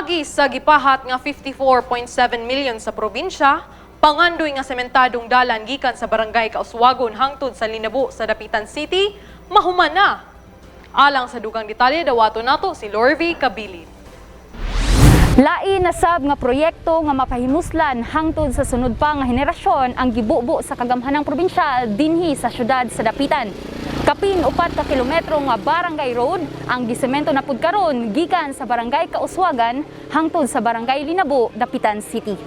Pinaagi sa gipahat nga 54.7 million sa probinsya, pangandoy nga sementadong dalan gikan sa barangay Kauswagon hangtod sa Linabo sa Dapitan City, mahuman na. Alang sa dugang detalye, dawato nato si Lorvie Cabilin. Lain na sab nga proyekto nga mapahimuslan hangtod sa sunod pa nga henerasyon ang gibubo sa kagamhanang probinsyal dinhi sa syudad sa Dapitan. Kapin 4 ka kilometro nga barangay road ang gisemento na pud karon gikan sa barangay Kauswagan hangtod sa barangay Linabo, Dapitan City.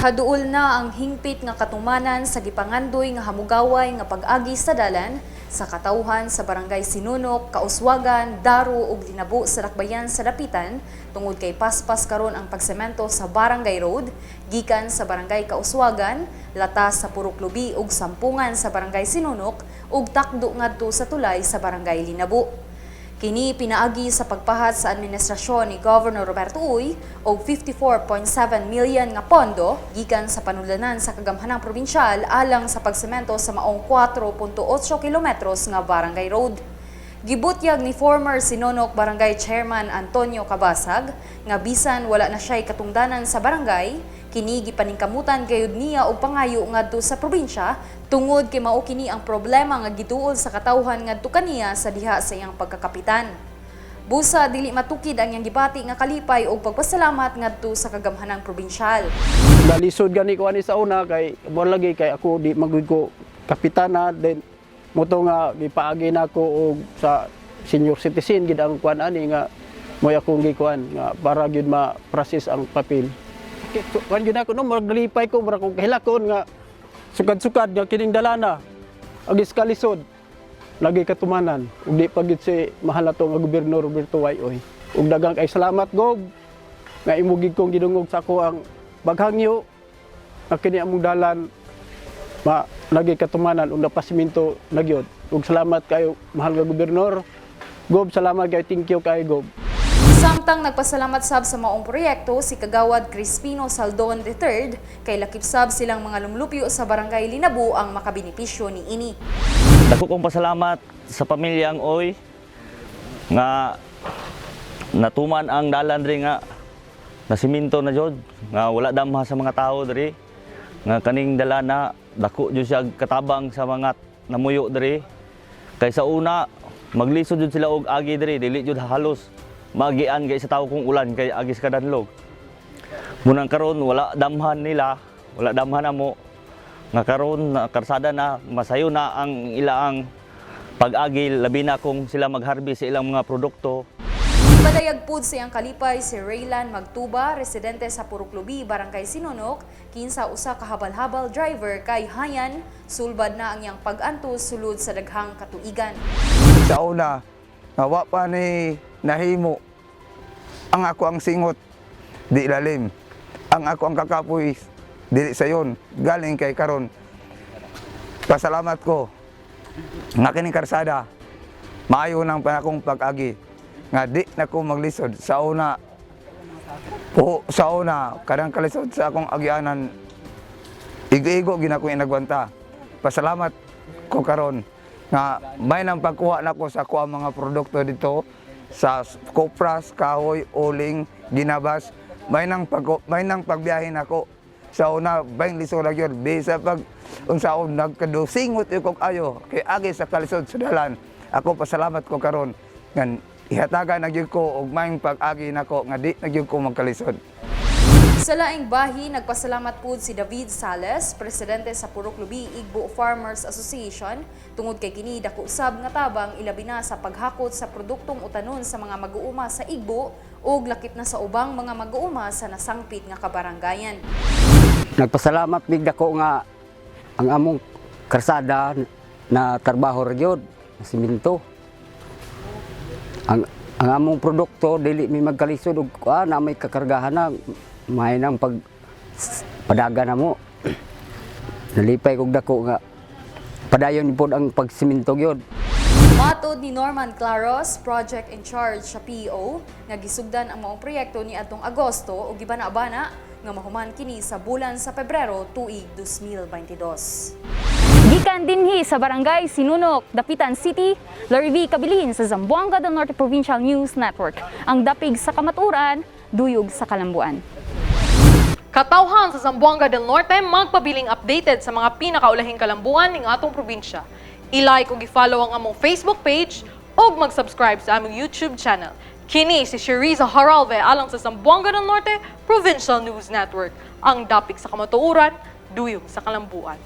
Haduol na ang hingpit nga katumanan sa gipangandoy nga hamugaway nga pag-agi sa dalan sa katawhan sa barangay Sinunok, Kauswagan, Daro ug Linabo sa Dakbayan sa Dapitan tungod kay paspas karon ang pagsemento sa barangay road gikan sa barangay Kauswagan, latas sa Purok Lubi ug sampungan sa barangay Sinunok ug takdo ngadto sa tulay sa barangay Linabo. Kini pinaagi sa pagpahat sa administrasyon ni Governor Roberto Uy og 54.7 million nga pondo gikan sa panulanan sa kagamhanang probinsyal alang sa pagsemento sa maong 4.8 kilometros nga barangay road. Gibutyag ni former Sinunok Barangay Chairman Antonio Cabasag nga bisan wala na siya'y katungdanan sa barangay, kini gipaningkamutan gayud niya og pangayo ngadto sa probinsya tungod kay mao kini ang problema nga gituol sa katawhan ngadto kaniya sa diha sa iyang pagkakapitan. Busa dili matukid ang iyang gibati nga kalipay og pagpasalamat ngadto sa kagamhanang probinsyal. Nalisod gani ko ani sa una kay mo lagi kay ako di magud ko kapitana then moto nga gipaagi nako og sa senior citizen gid ang kuan ani nga moy akong gikuan nga para gyud ma-process ang papel. Kuan gyud ako no maglipay ko mura ko kahilakon nga sukad-sukad nga kining dalana agis kalisod lagi katumanan ug di pa gyud si mahal ato nga gobernador Roberto Uy. Ug daghang kay salamat gob nga imugig kong gidungog sa ako ang baghangyo nga kini among dalan lagi katumanan ug napasiminto na gyud. Ug salamat kayo mahal nga gobernador. Gob, salamat kay thank you kay Gob. Samtang nagpasalamat sab sa maong proyekto si Kagawad Crispino Saldon III kay lakip sab silang mga lumlupyo sa barangay Linabo ang makabenepisyo ni ini. Dako kong pasalamat sa pamilyang Uy nga natuman ang dalan diri nga nasiminto na jud nga wala damha sa mga tao diri nga kaning dalana dako jud siya katabang sa mga namuyo diri kay sa una maglisod jud sila og agi diri dili jud halos magian kay sa tawo kung ulan kay agis kadanlog. Munang karon wala damhan nila, wala damhan namo nga karon na karsada na masayo na ang ilaang pag-agi labi na kung sila mag-harvest sa ilang mga produkto. Padayag pud sa iyang kalipay si Raylan Magtuba, residente sa Purok Lubi, Barangay Sinunok, kinsa usa ka habal-habal driver kay Hayan, sulbad na ang iyang pag-antos sulod sa daghang katuigan. Sa una, wa pa ni nahimo ang ako ang singot di lalim. Ang ako ang kakapoy dili sayon galing kay karon. Pasalamat ko nga kining karsada maayo nang panakong pag-agi nga di na ko maglisod sa una. Sa una kadang kalisod sa akong agianan igo-igo gina ko inagwanta. Pasalamat ko karon nga may nang pagkuha nako sa kuha mga produkto dito sa kopras, kahoy, uling, ginabas, may nang pagbiyahe nako. Sa una, baing lisod lang yun. Bisa pag unsaon nagkadusingot yung ayo, kay agi sa kalisod sa dalan. Ako pasalamat ko karon ngan ihatagan nagyud ko og maayong pag-agi nako nga di nagyud ko magkalisod. Sa laing bahi, nagpasalamat pud si David Sales, presidente sa Purok Lubi Igbo Farmers Association, tungod kay kini dako usab nga tabang ilabi na sa paghakot sa produktong utanon sa mga mag-uuma sa Igbo ug lakip na sa ubang mga mag-uuma sa nasangpit nga kabaranggayan. Nagpasalamat big dako nga ang among karsada na trabaho ra gyud, siminto. Ang among produkto dili mi magkalisod og na may kakargahan na may nang padaga na mo. Nalipay kog dako nga padayon pod ang pagsiminto gyud. Matod ni Norman Claros, project in charge sa PO, nga gisugdan ang maong proyekto ni atong Agosto ug gibana-bana nga mahuman kini sa bulan sa Pebrero tuig 2022. Gikan dinhi sa barangay Sinunok, Dapitan City, Lorvie Cabilin sa Zamboanga del Norte Provincial News Network. Ang dapig sa kamaturan, Duyog sa Kalambuan. Katawhan sa Zamboanga del Norte magpabiling updated sa mga pinakaulahing kalambuan ning atong probinsya. I-like ug i-follow ang among Facebook page ug mag-subscribe sa among YouTube channel. Kini si Sheriza Haralve alang sa Zamboanga del Norte Provincial News Network. Ang dapit sa kamatuoran, duyog sa kalambuan.